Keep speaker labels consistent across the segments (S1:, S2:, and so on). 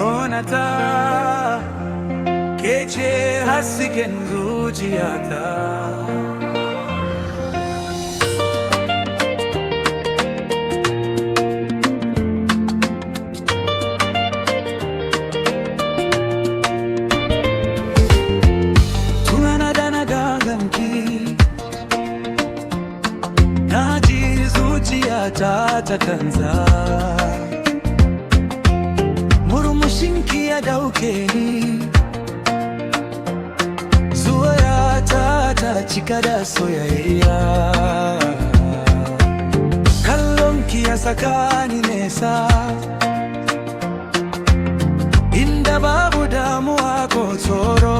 S1: kaunata ke ce hasken zuciyata. Ta kanza murmushinki ya dauke ni, zuwayata ta cika da soyayya. Kallonki ya saka ni nesa, inda babu damuwa ko tsoro.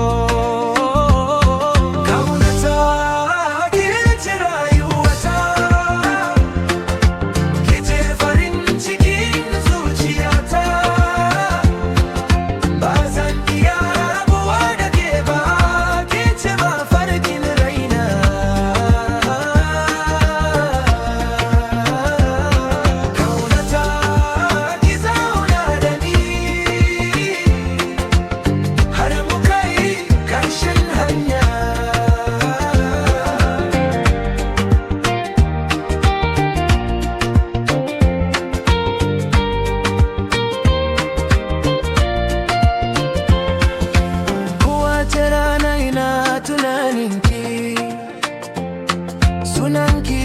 S1: Sunanki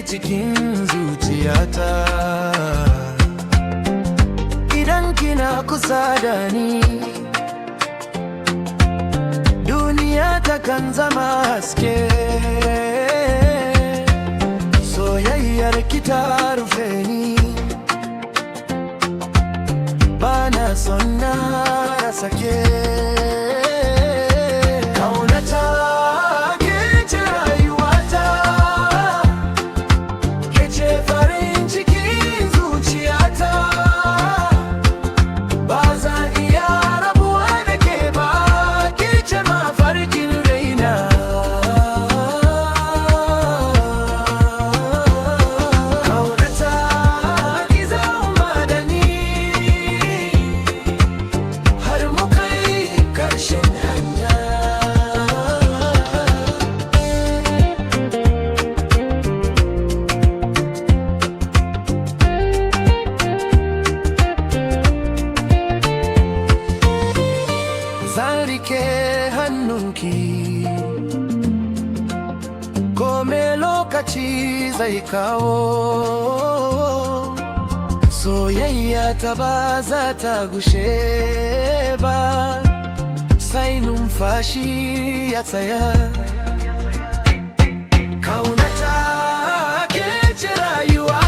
S1: cikin zuciyata, idan kina kusa da ni, duniya ta kan zama haske. Soyayyar ki ta rufe ni, bana son na sake. Zan rike hannunki, kome lokaci zai kawo. Soyayya ta ba za ta gushe ba, sai numfashi ya tsaya. Kaunata ke ce rayuwa.